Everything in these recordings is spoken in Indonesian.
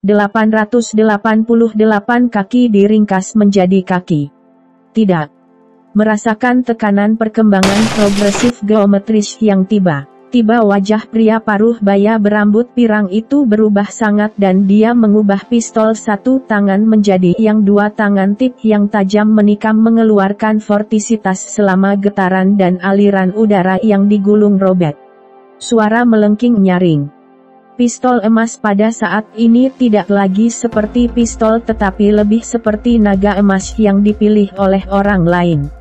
888 kaki diringkas menjadi kaki. Tidak. Merasakan tekanan perkembangan progresif geometris yang tiba-tiba wajah pria paruh baya berambut pirang itu berubah sangat dan dia mengubah pistol satu tangan menjadi yang dua tangan tip yang tajam menikam mengeluarkan vortisitas selama getaran dan aliran udara yang digulung robek. Suara melengking nyaring. Pistol emas pada saat ini tidak lagi seperti pistol tetapi lebih seperti naga emas yang dipilih oleh orang lain.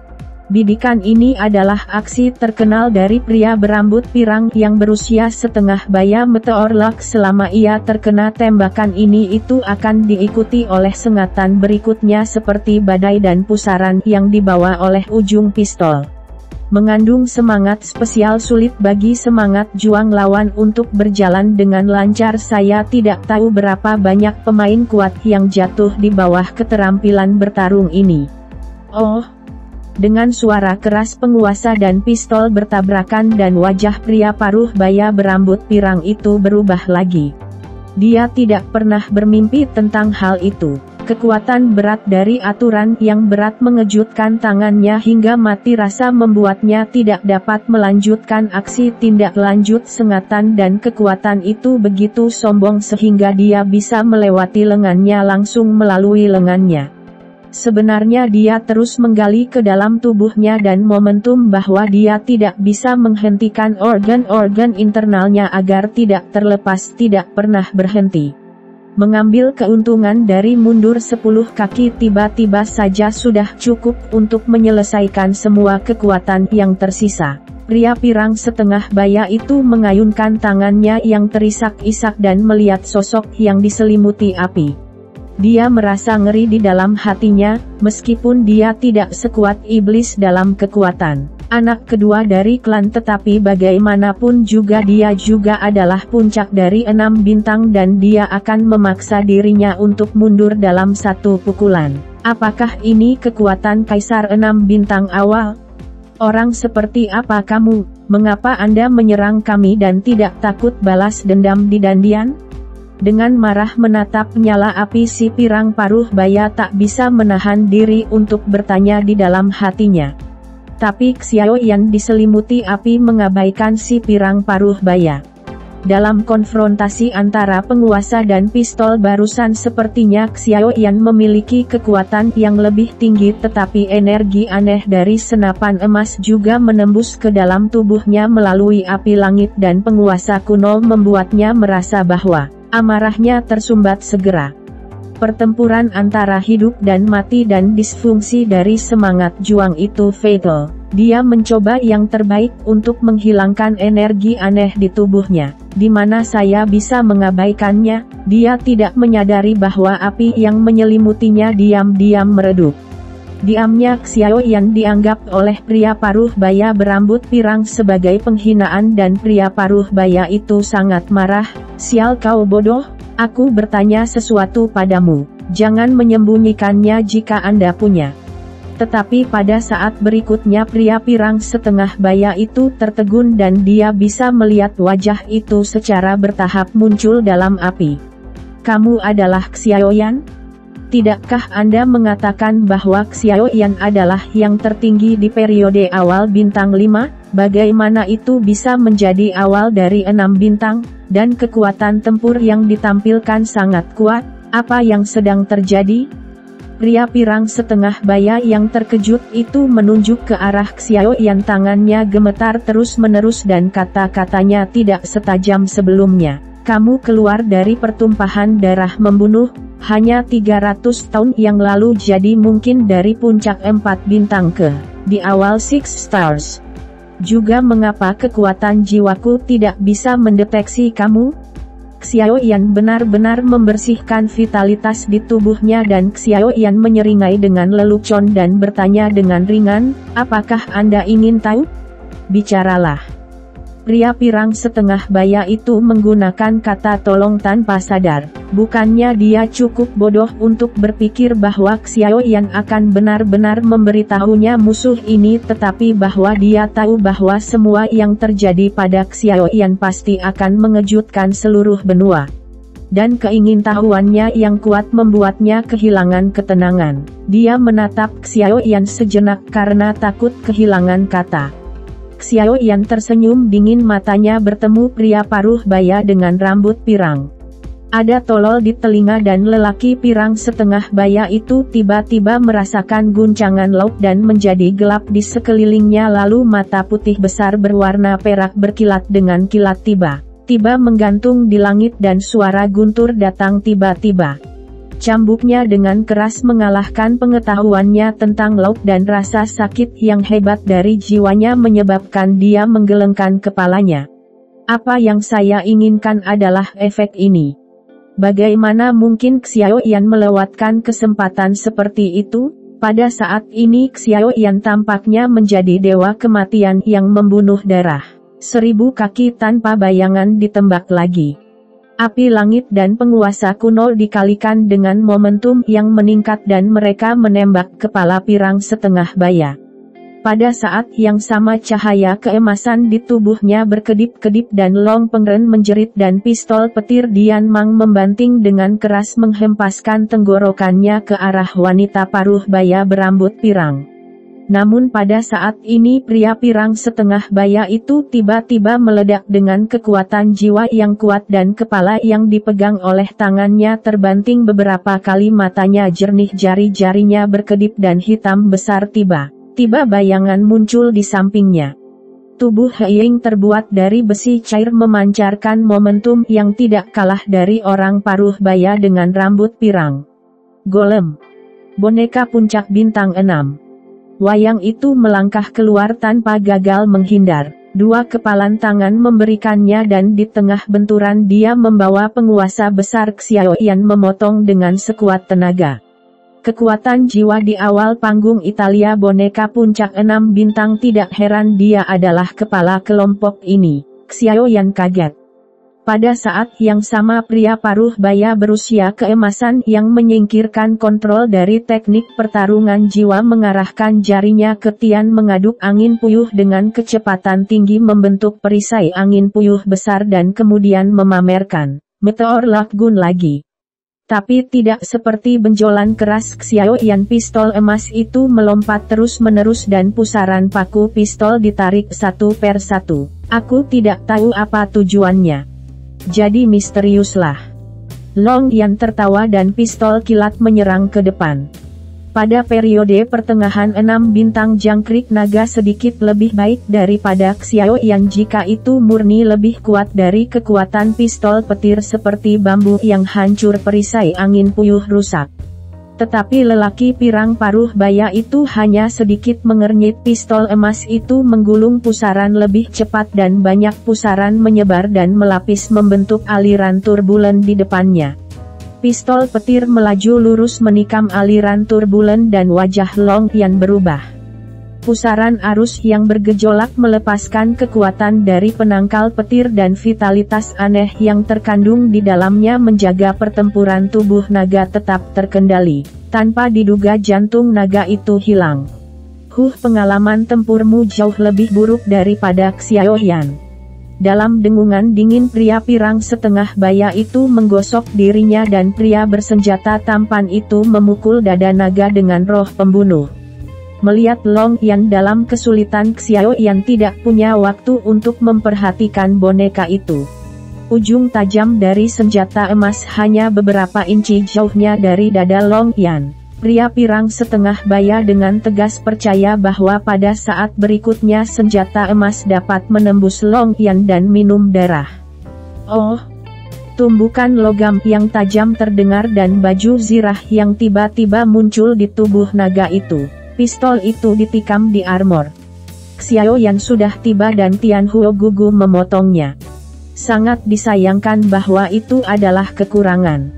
Bidikan ini adalah aksi terkenal dari pria berambut pirang yang berusia setengah baya Meteor Lock. Selama ia terkena tembakan ini itu akan diikuti oleh sengatan berikutnya seperti badai dan pusaran yang dibawa oleh ujung pistol. Mengandung semangat spesial sulit bagi semangat juang lawan untuk berjalan dengan lancar. Saya tidak tahu berapa banyak pemain kuat yang jatuh di bawah keterampilan bertarung ini. Oh! Dengan suara keras penguasa dan pistol bertabrakan dan wajah pria paruh baya berambut pirang itu berubah lagi. Dia tidak pernah bermimpi tentang hal itu. Kekuatan berat dari aturan yang berat mengejutkan tangannya hingga mati rasa membuatnya tidak dapat melanjutkan aksi tindak lanjut sengatan dan kekuatan itu begitu sombong sehingga dia bisa melewati lengannya langsung melalui lengannya. Sebenarnya dia terus menggali ke dalam tubuhnya dan momentum bahwa dia tidak bisa menghentikan organ-organ internalnya agar tidak terlepas tidak pernah berhenti. Mengambil keuntungan dari mundur 10 kaki tiba-tiba saja sudah cukup untuk menyelesaikan semua kekuatan yang tersisa. Pria pirang setengah baya itu mengayunkan tangannya yang terisak-isak dan melihat sosok yang diselimuti api. Dia merasa ngeri di dalam hatinya, meskipun dia tidak sekuat iblis dalam kekuatan. Anak kedua dari klan tetapi bagaimanapun juga dia juga adalah puncak dari 6 bintang dan dia akan memaksa dirinya untuk mundur dalam satu pukulan. Apakah ini kekuatan Kaisar 6 bintang awal? Orang seperti apa kamu? Mengapa Anda menyerang kami dan tidak takut balas dendam di Dandian? Dengan marah menatap nyala api si pirang paruh baya tak bisa menahan diri untuk bertanya di dalam hatinya. Tapi Xiaoyan diselimuti api mengabaikan si pirang paruh baya. Dalam konfrontasi antara penguasa dan pistol barusan sepertinya Xiaoyan memiliki kekuatan yang lebih tinggi tetapi energi aneh dari senapan emas juga menembus ke dalam tubuhnya melalui api langit dan penguasa kuno membuatnya merasa bahwa amarahnya tersumbat segera. Pertempuran antara hidup dan mati dan disfungsi dari semangat juang itu fatal. Dia mencoba yang terbaik untuk menghilangkan energi aneh di tubuhnya. Di mana saya bisa mengabaikannya? Dia tidak menyadari bahwa api yang menyelimutinya diam-diam meredup. Diamnya Xiaoyan dianggap oleh pria paruh baya berambut pirang sebagai penghinaan dan pria paruh baya itu sangat marah. Sial kau bodoh, aku bertanya sesuatu padamu, jangan menyembunyikannya jika Anda punya. Tetapi pada saat berikutnya pria pirang setengah baya itu tertegun dan dia bisa melihat wajah itu secara bertahap muncul dalam api. Kamu adalah Xiaoyan? Tidakkah Anda mengatakan bahwa Xiaoyan adalah yang tertinggi di periode awal bintang 5? Bagaimana itu bisa menjadi awal dari 6 bintang, dan kekuatan tempur yang ditampilkan sangat kuat? Apa yang sedang terjadi? Pria pirang setengah baya yang terkejut itu menunjuk ke arah Xiaoyan, tangannya gemetar terus-menerus dan kata-katanya tidak setajam sebelumnya. Kamu keluar dari pertumpahan darah membunuh, hanya 300 tahun yang lalu jadi mungkin dari puncak 4 bintang ke di awal 6 stars. Juga mengapa kekuatan jiwaku tidak bisa mendeteksi kamu? Xiaoyan benar-benar membersihkan vitalitas di tubuhnya dan Xiaoyan menyeringai dengan lelucon dan bertanya dengan ringan, apakah Anda ingin tahu? Bicaralah. Pria pirang setengah baya itu menggunakan kata tolong tanpa sadar. Bukannya dia cukup bodoh untuk berpikir bahwa Xiaoyan akan benar-benar memberitahunya musuh ini, tetapi bahwa dia tahu bahwa semua yang terjadi pada Xiaoyan pasti akan mengejutkan seluruh benua. dan keingintahuannya yang kuat membuatnya kehilangan ketenangan. Dia menatap Xiaoyan sejenak karena takut kehilangan kata. Xiaoyan tersenyum dingin, matanya bertemu pria paruh baya dengan rambut pirang. Ada tolol di telinga dan lelaki pirang setengah baya itu tiba-tiba merasakan guncangan laut dan menjadi gelap di sekelilingnya, lalu mata putih besar berwarna perak berkilat dengan kilat tiba-tiba menggantung di langit dan suara guntur datang tiba-tiba. Cambuknya dengan keras mengalahkan pengetahuannya tentang laut dan rasa sakit yang hebat dari jiwanya menyebabkan dia menggelengkan kepalanya. Apa yang saya inginkan adalah efek ini. Bagaimana mungkin Xiaoyan melewatkan kesempatan seperti itu? Pada saat ini Xiaoyan tampaknya menjadi dewa kematian yang membunuh darah. 1000 kaki tanpa bayangan ditembak lagi. Api langit dan penguasa kuno dikalikan dengan momentum yang meningkat dan mereka menembak kepala pirang setengah baya. Pada saat yang sama cahaya keemasan di tubuhnya berkedip-kedip dan Long Pengren menjerit dan pistol petir Dian Mang membanting dengan keras menghempaskan tenggorokannya ke arah wanita paruh baya berambut pirang. Namun pada saat ini pria pirang setengah baya itu tiba-tiba meledak dengan kekuatan jiwa yang kuat dan kepala yang dipegang oleh tangannya terbanting beberapa kali, matanya jernih, jari-jarinya berkedip dan hitam besar. Tiba-tiba bayangan muncul di sampingnya. Tubuh Heiying terbuat dari besi cair memancarkan momentum yang tidak kalah dari orang paruh baya dengan rambut pirang. Golem. Boneka puncak bintang 6. Wayang itu melangkah keluar tanpa gagal menghindar. 2 kepalan tangan memberikannya dan di tengah benturan dia membawa penguasa besar Xiaoyan memotong dengan sekuat tenaga. Kekuatan jiwa di awal panggung Italia boneka puncak 6 bintang, tidak heran dia adalah kepala kelompok ini. Xiaoyan kaget. Pada saat yang sama pria paruh baya berusia keemasan yang menyingkirkan kontrol dari teknik pertarungan jiwa mengarahkan jarinya ke tian mengaduk angin puyuh dengan kecepatan tinggi, membentuk perisai angin puyuh besar dan kemudian memamerkan meteor lagun lagi. Tapi tidak seperti benjolan keras Xiaoyan, pistol emas itu melompat terus-menerus dan pusaran paku pistol ditarik satu per satu. Aku tidak tahu apa tujuannya. Jadi misteriuslah. Long Yan tertawa dan pistol kilat menyerang ke depan. Pada periode pertengahan 6 bintang jangkrik naga sedikit lebih baik daripada Xiaoyan jika itu murni lebih kuat dari kekuatan pistol petir seperti bambu yang hancur perisai angin puyuh rusak. Tetapi lelaki pirang paruh baya itu hanya sedikit mengernyit, pistol emas itu menggulung pusaran lebih cepat dan banyak pusaran menyebar dan melapis membentuk aliran turbulen di depannya. Pistol petir melaju lurus menikam aliran turbulen dan wajah Long Yan berubah. Pusaran arus yang bergejolak melepaskan kekuatan dari penangkal petir dan vitalitas aneh yang terkandung di dalamnya menjaga pertempuran tubuh naga tetap terkendali. Tanpa diduga jantung naga itu hilang. Pengalaman tempurmu jauh lebih buruk daripada Xiaoyan. Dalam dengungan dingin pria pirang setengah baya itu menggosok dirinya dan pria bersenjata tampan itu memukul dada naga dengan roh pembunuh. Melihat Long Yan dalam kesulitan, Xiaoyan tidak punya waktu untuk memperhatikan boneka itu. Ujung tajam dari senjata emas hanya beberapa inci jauhnya dari dada Long Yan. Pria pirang setengah baya dengan tegas percaya bahwa pada saat berikutnya senjata emas dapat menembus Long Yan dan minum darah. Oh! Tumbukan logam yang tajam terdengar dan baju zirah yang tiba-tiba muncul di tubuh naga itu. Pistol itu ditikam di armor. Xiaoyan sudah tiba dan Tian Huo gugu memotongnya. Sangat disayangkan bahwa itu adalah kekurangan.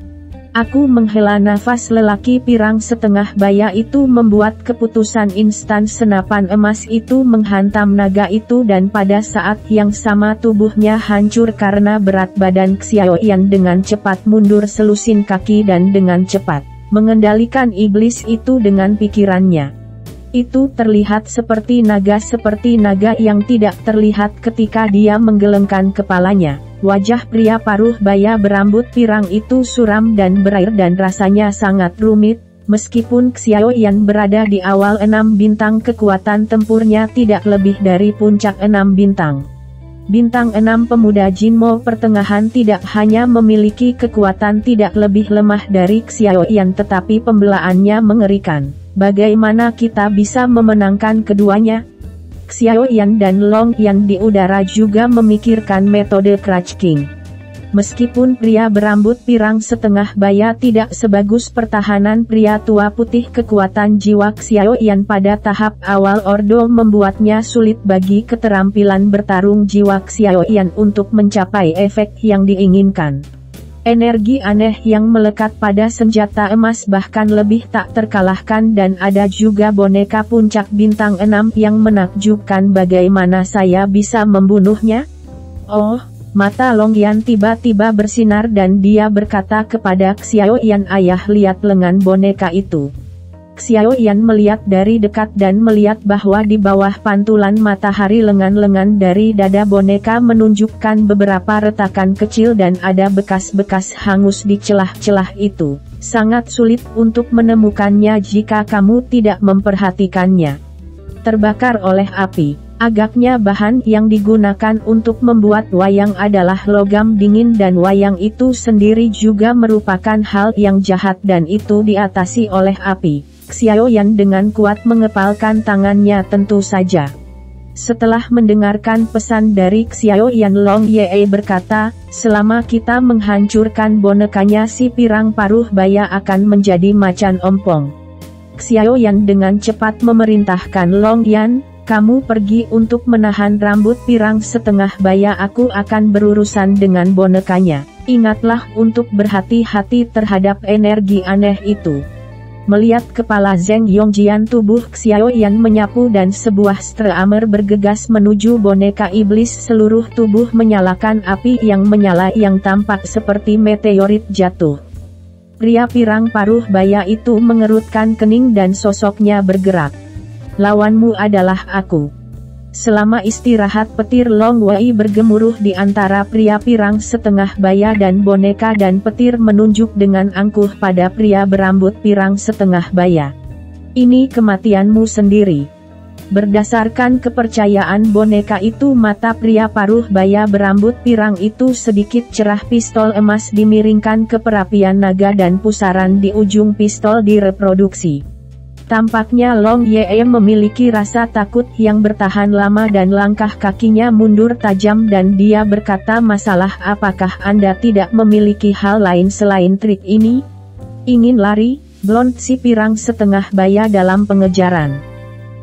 Aku menghela nafas. Lelaki pirang setengah baya itu membuat keputusan instan. Senapan emas itu menghantam naga itu dan pada saat yang sama tubuhnya hancur karena berat badan. Xiaoyan dengan cepat mundur selusin kaki dan dengan cepat mengendalikan iblis itu dengan pikirannya. Itu terlihat seperti naga yang tidak terlihat ketika dia menggelengkan kepalanya. Wajah pria paruh baya berambut pirang itu suram dan berair dan rasanya sangat rumit. Meskipun Xiaoyan berada di awal 6 bintang, kekuatan tempurnya tidak lebih dari puncak 6 bintang. Bintang 6 pemuda Jinmo pertengahan tidak hanya memiliki kekuatan tidak lebih lemah dari Xiaoyan, tetapi pembelaannya mengerikan. Bagaimana kita bisa memenangkan keduanya? Xiaoyan dan Long Yan di udara juga memikirkan metode Crouch King. Meskipun pria berambut pirang setengah baya tidak sebagus pertahanan pria tua putih, kekuatan jiwa Xiaoyan pada tahap awal ordo membuatnya sulit bagi keterampilan bertarung jiwa Xiaoyan untuk mencapai efek yang diinginkan. Energi aneh yang melekat pada senjata emas bahkan lebih tak terkalahkan, dan ada juga boneka puncak bintang 6 yang menakjubkan. Bagaimana saya bisa membunuhnya? Oh, mata Long Yan tiba-tiba bersinar dan dia berkata kepada Xiaoyan, ayah, lihat lengan boneka itu. Xiaoyan melihat dari dekat dan melihat bahwa di bawah pantulan matahari lengan-lengan dari dada boneka menunjukkan beberapa retakan kecil dan ada bekas-bekas hangus di celah-celah itu. Sangat sulit untuk menemukannya jika kamu tidak memperhatikannya. Terbakar oleh api. Agaknya bahan yang digunakan untuk membuat wayang adalah logam dingin dan wayang itu sendiri juga merupakan hal yang jahat dan itu diatasi oleh api. Xiaoyan dengan kuat mengepalkan tangannya tentu saja. Setelah mendengarkan pesan dari Xiaoyan, Long Ye berkata, selama kita menghancurkan bonekanya si pirang paruh baya akan menjadi macan ompong. Xiaoyan dengan cepat memerintahkan Long Yan, kamu pergi untuk menahan rambut pirang setengah baya, aku akan berurusan dengan bonekanya. Ingatlah untuk berhati-hati terhadap energi aneh itu. Melihat kepala Zheng Yongjian, tubuh Xiaoyan menyapu dan sebuah streamer bergegas menuju boneka iblis. Seluruh tubuh menyalakan api yang menyala yang tampak seperti meteorit jatuh. Pria pirang paruh baya itu mengerutkan kening dan sosoknya bergerak. Lawanmu adalah aku. Selama istirahat petir, Long Wei bergemuruh di antara pria pirang setengah baya dan boneka, dan petir menunjuk dengan angkuh pada pria berambut pirang setengah baya. Ini kematianmu sendiri. Berdasarkan kepercayaan boneka itu, mata pria paruh baya berambut pirang itu sedikit cerah. Pistol emas dimiringkan ke perapian naga dan pusaran di ujung pistol direproduksi. Tampaknya Long Ye memiliki rasa takut yang bertahan lama dan langkah kakinya mundur tajam dan dia berkata, masalah apakah Anda tidak memiliki hal lain selain trik ini? Ingin lari? Blond si pirang setengah baya dalam pengejaran.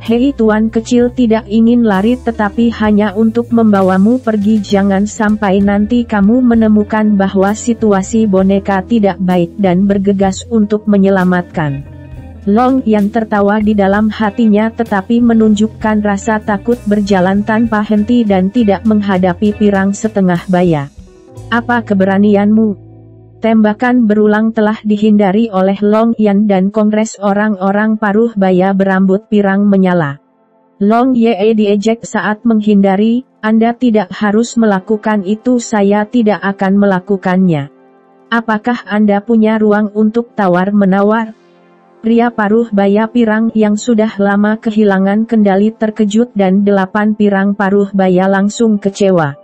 Hei tuan kecil, tidak ingin lari tetapi hanya untuk membawamu pergi. Jangan sampai nanti kamu menemukan bahwa situasi boneka tidak baik dan bergegas untuk menyelamatkan. Long Yan tertawa di dalam hatinya tetapi menunjukkan rasa takut berjalan tanpa henti dan tidak menghadapi pirang setengah baya. Apa keberanianmu? Tembakan berulang telah dihindari oleh Long Yan dan kongres orang-orang paruh baya berambut pirang menyala. Long Ye diejek saat menghindari, Anda tidak harus melakukan itu, saya tidak akan melakukannya. Apakah Anda punya ruang untuk tawar-menawar? Pria paruh baya pirang yang sudah lama kehilangan kendali terkejut dan 8 pirang paruh baya langsung kecewa.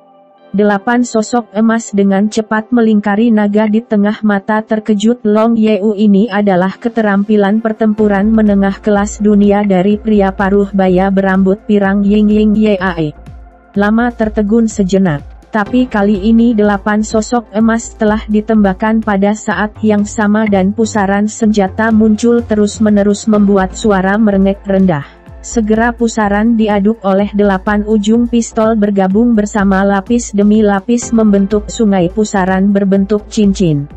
8 sosok emas dengan cepat melingkari naga di tengah mata terkejut Long Yeu. Ini adalah keterampilan pertempuran menengah kelas dunia dari pria paruh baya berambut pirang Ying Ying Yae. Lama tertegun sejenak. Tapi kali ini 8 sosok emas telah ditembakkan pada saat yang sama dan pusaran senjata muncul terus-menerus membuat suara merengek rendah. Segera pusaran diaduk oleh 8 ujung pistol bergabung bersama lapis demi lapis membentuk sungai pusaran berbentuk cincin.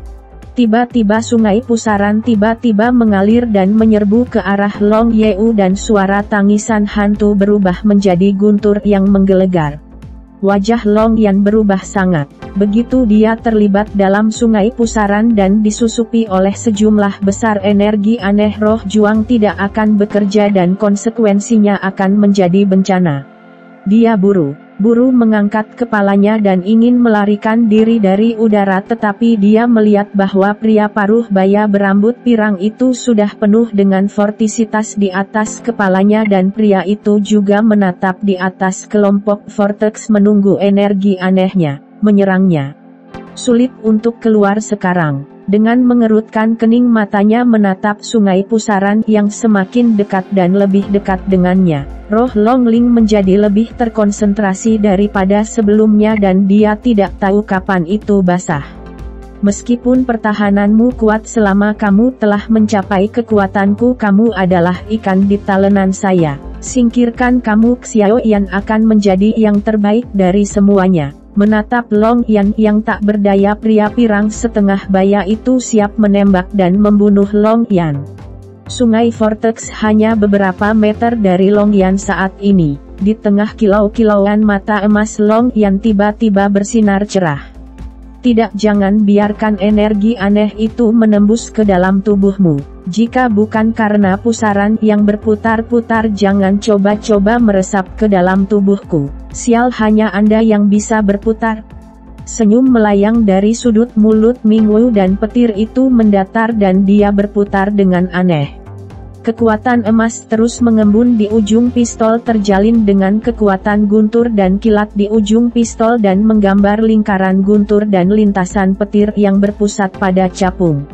Tiba-tiba sungai pusaran tiba-tiba mengalir dan menyerbu ke arah Long Yeu dan suara tangisan hantu berubah menjadi guntur yang menggelegar. Wajah Long Yan berubah sangat. Begitu dia terlibat dalam sungai pusaran dan disusupi oleh sejumlah besar energi aneh, roh juang tidak akan bekerja dan konsekuensinya akan menjadi bencana. Dia buru-buru mengangkat kepalanya dan ingin melarikan diri dari udara, tetapi dia melihat bahwa pria paruh baya berambut pirang itu sudah penuh dengan vortisitas di atas kepalanya, dan pria itu juga menatap di atas kelompok vortex menunggu energi anehnya menyerangnya. Sulit untuk keluar sekarang. Dengan mengerutkan kening matanya menatap sungai pusaran yang semakin dekat dan lebih dekat dengannya, roh Longling menjadi lebih terkonsentrasi daripada sebelumnya dan dia tidak tahu kapan itu basah. Meskipun pertahananmu kuat selama kamu telah mencapai kekuatanku, kamu adalah ikan di talenan saya. Singkirkan kamu, Xiao Yan akan menjadi yang terbaik dari semuanya. Menatap Long Yan yang tak berdaya, pria pirang setengah baya itu siap menembak dan membunuh Long Yan. Sungai vortex hanya beberapa meter dari Long Yan saat ini. Di tengah kilau-kilauan mata emas Long Yan tiba-tiba bersinar cerah. Tidak, jangan biarkan energi aneh itu menembus ke dalam tubuhmu. Jika bukan karena pusaran yang berputar-putar, jangan coba-coba meresap ke dalam tubuhku. Sial, hanya Anda yang bisa berputar. Senyum melayang dari sudut mulut Mingwu dan petir itu mendatar dan dia berputar dengan aneh. Kekuatan emas terus mengembun di ujung pistol, terjalin dengan kekuatan guntur dan kilat di ujung pistol dan menggambar lingkaran guntur dan lintasan petir yang berpusat pada capung.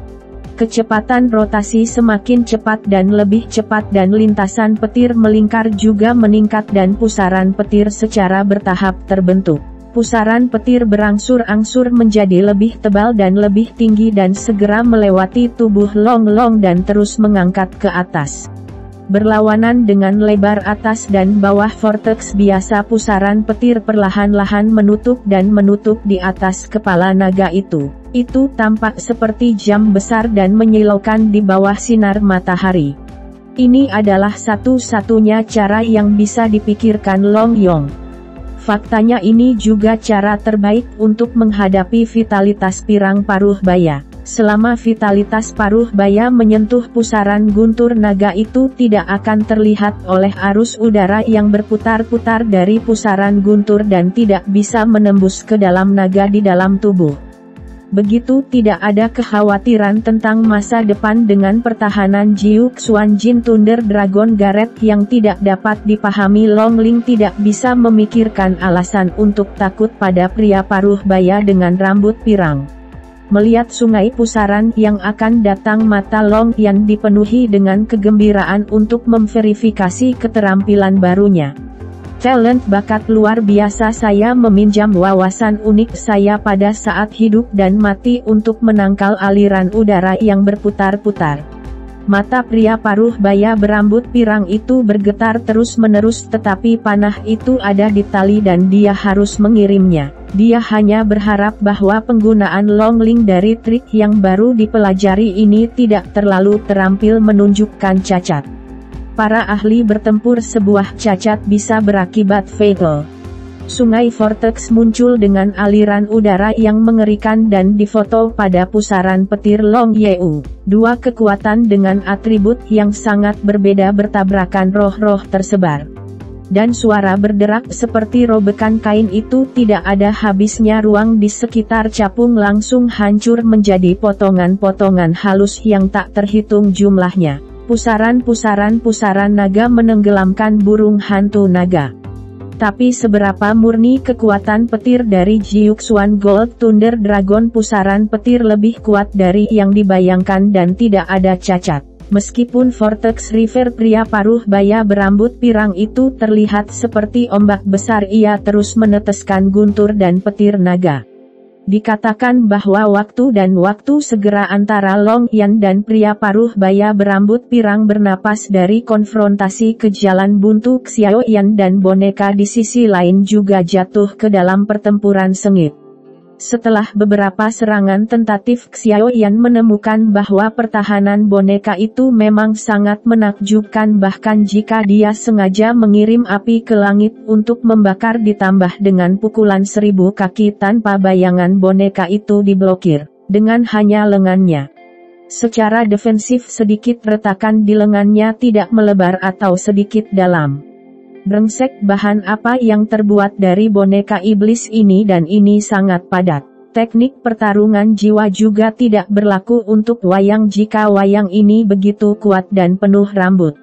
Kecepatan rotasi semakin cepat dan lebih cepat dan lintasan petir melingkar juga meningkat dan pusaran petir secara bertahap terbentuk. Pusaran petir berangsur-angsur menjadi lebih tebal dan lebih tinggi dan segera melewati tubuh Long Long dan terus mengangkat ke atas. Berlawanan dengan lebar atas dan bawah vortex biasa, pusaran petir perlahan-lahan menutup dan menutup di atas kepala naga itu. Itu tampak seperti jam besar dan menyilaukan di bawah sinar matahari. Ini adalah satu-satunya cara yang bisa dipikirkan Long Yong. Faktanya ini juga cara terbaik untuk menghadapi vitalitas pirang paruh baya. Selama vitalitas paruh baya menyentuh pusaran guntur naga itu tidak akan terlihat oleh arus udara yang berputar-putar dari pusaran guntur dan tidak bisa menembus ke dalam naga di dalam tubuh. Begitu tidak ada kekhawatiran tentang masa depan dengan pertahanan Jiu Xuan Jin Thunder Dragon Garret yang tidak dapat dipahami. Longling tidak bisa memikirkan alasan untuk takut pada pria paruh baya dengan rambut pirang. Melihat sungai pusaran yang akan datang, mata Long Yan dipenuhi dengan kegembiraan untuk memverifikasi keterampilan barunya. Talent bakat luar biasa, saya meminjam wawasan unik saya pada saat hidup dan mati untuk menangkal aliran udara yang berputar-putar. Mata pria paruh baya berambut pirang itu bergetar terus-menerus, tetapi panah itu ada di tali dan dia harus mengirimnya. Dia hanya berharap bahwa penggunaan Longling dari trik yang baru dipelajari ini tidak terlalu terampil menunjukkan cacat. Para ahli bertempur, sebuah cacat bisa berakibat fatal. Sungai vortex muncul dengan aliran udara yang mengerikan dan difoto pada pusaran petir Long Yeu. Dua kekuatan dengan atribut yang sangat berbeda bertabrakan, roh-roh tersebar. Dan suara berderak seperti robekan kain itu tidak ada habisnya. Ruang di sekitar capung langsung hancur menjadi potongan-potongan halus yang tak terhitung jumlahnya. Pusaran naga menenggelamkan burung hantu naga. Tapi seberapa murni kekuatan petir dari Jiu Xuan Gold Thunder Dragon, pusaran petir lebih kuat dari yang dibayangkan dan tidak ada cacat. Meskipun Vortex River pria paruh baya berambut pirang itu terlihat seperti ombak besar, ia terus meneteskan guntur dan petir naga. Dikatakan bahwa waktu dan waktu segera antara Long Yan dan pria paruh baya berambut pirang bernapas dari konfrontasi ke jalan buntu. Xiao Yan dan boneka di sisi lain juga jatuh ke dalam pertempuran sengit. Setelah beberapa serangan tentatif, Xiaoyan menemukan bahwa pertahanan boneka itu memang sangat menakjubkan, bahkan jika dia sengaja mengirim api ke langit untuk membakar ditambah dengan pukulan 1000 kaki tanpa bayangan boneka itu diblokir dengan hanya lengannya. Secara defensif sedikit retakan di lengannya tidak melebar atau sedikit dalam. Brengsek, bahan apa yang terbuat dari boneka iblis ini, dan ini sangat padat. Teknik pertarungan jiwa juga tidak berlaku untuk wayang jika wayang ini begitu kuat dan penuh rambut.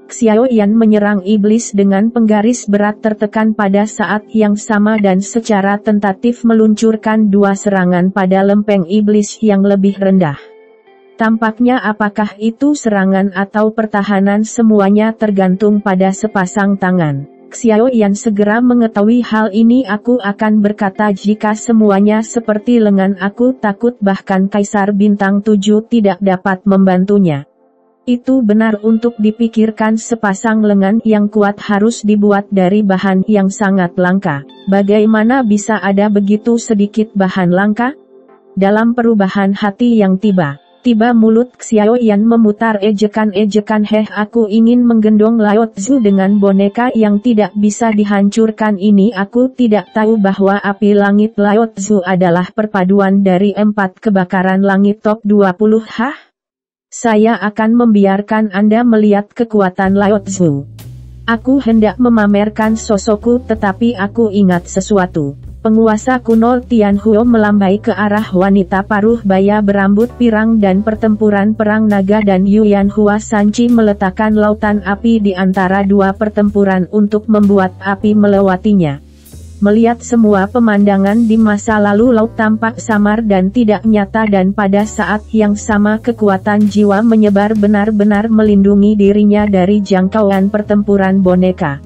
Xiaoyan menyerang iblis dengan penggaris berat tertekan pada saat yang sama dan secara tentatif meluncurkan 2 serangan pada lempeng iblis yang lebih rendah. Tampaknya apakah itu serangan atau pertahanan, semuanya tergantung pada sepasang tangan. Xiaoyan segera mengetahui hal ini. Aku akan berkata jika semuanya seperti lengan aku takut bahkan Kaisar Bintang 7 tidak dapat membantunya. Itu benar, untuk dipikirkan sepasang lengan yang kuat harus dibuat dari bahan yang sangat langka. Bagaimana bisa ada begitu sedikit bahan langka? Dalam perubahan hati yang tiba mulut Xiaoyan memutar ejekan-ejekan. Aku ingin menggendong Lao Tzu dengan boneka yang tidak bisa dihancurkan ini. Aku tidak tahu bahwa api langit Lao Tzu adalah perpaduan dari 4 kebakaran langit top 20. Saya akan membiarkan Anda melihat kekuatan Lao Tzu. Aku hendak memamerkan sosokku, tetapi aku ingat sesuatu. Penguasa kuno Tianhuo melambai ke arah wanita paruh baya berambut pirang dan pertempuran perang naga, dan Yuan Hua Sanci meletakkan lautan api di antara 2 pertempuran untuk membuat api melewatinya. Melihat semua pemandangan di masa lalu, laut tampak samar dan tidak nyata, dan pada saat yang sama kekuatan jiwa menyebar benar-benar melindungi dirinya dari jangkauan pertempuran boneka.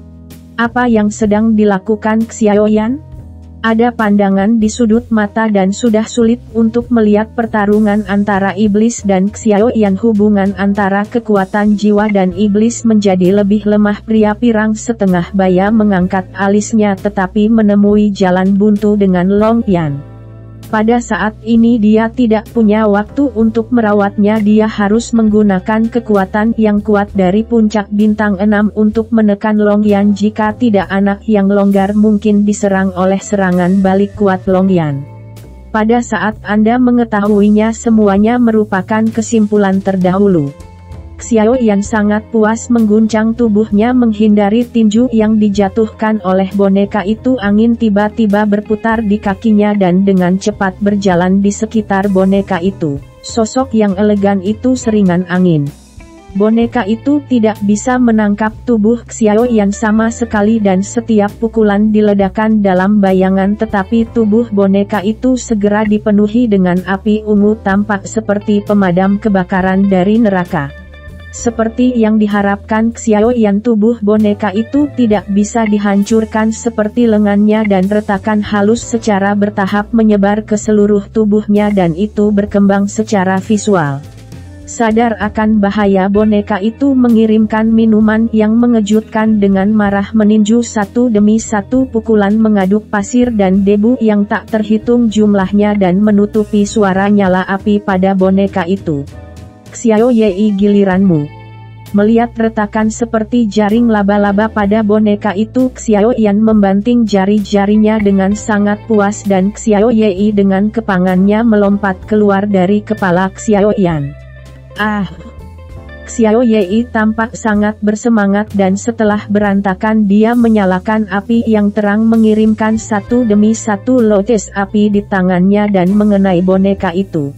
Apa yang sedang dilakukan Xiaoyan? Ada pandangan di sudut mata dan sudah sulit untuk melihat pertarungan antara iblis dan Xiaoyan. Hubungan antara kekuatan jiwa dan iblis menjadi lebih lemah. Pria pirang setengah baya mengangkat alisnya tetapi menemui jalan buntu dengan Long Yan. Pada saat ini dia tidak punya waktu untuk merawatnya. Dia harus menggunakan kekuatan yang kuat dari puncak bintang 6 untuk menekan Long Yan. Jika tidak, anak yang longgar mungkin diserang oleh serangan balik kuat Long Yan. Pada saat Anda mengetahuinya, semuanya merupakan kesimpulan terdahulu. Xiaoyan sangat puas mengguncang tubuhnya menghindari tinju yang dijatuhkan oleh boneka itu. Angin tiba-tiba berputar di kakinya dan dengan cepat berjalan di sekitar boneka itu. Sosok yang elegan itu seringan angin. Boneka itu tidak bisa menangkap tubuh Xiaoyan sama sekali dan setiap pukulan diledakkan dalam bayangan, tetapi tubuh boneka itu segera dipenuhi dengan api ungu, tampak seperti pemadam kebakaran dari neraka. Seperti yang diharapkan Xiaoyan, tubuh boneka itu tidak bisa dihancurkan seperti lengannya, dan retakan halus secara bertahap menyebar ke seluruh tubuhnya dan itu berkembang secara visual. Sadar akan bahaya, boneka itu mengirimkan minuman yang mengejutkan dengan marah meninju satu demi satu pukulan mengaduk pasir dan debu yang tak terhitung jumlahnya dan menutupi suara nyala api pada boneka itu. Xiaoyan, giliranmu. Melihat retakan seperti jaring laba-laba pada boneka itu, Xiaoyan membanting jari-jarinya dengan sangat puas dan Xiaoyan dengan kepangannya melompat keluar dari kepala Xiaoyan. Xiaoyan tampak sangat bersemangat dan setelah berantakan dia menyalakan api yang terang mengirimkan satu demi satu lotus api di tangannya dan mengenai boneka itu.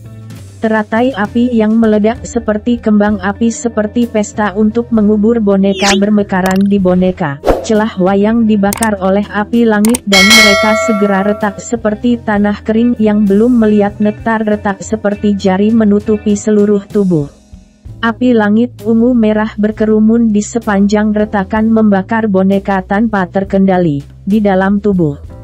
Teratai api yang meledak seperti kembang api seperti pesta untuk mengubur boneka bermekaran di boneka. Celah wayang dibakar oleh api langit dan mereka segera retak seperti tanah kering yang belum melihat nektar, retak seperti jari menutupi seluruh tubuh. Api langit ungu merah berkerumun di sepanjang retakan membakar boneka tanpa terkendali di dalam tubuh.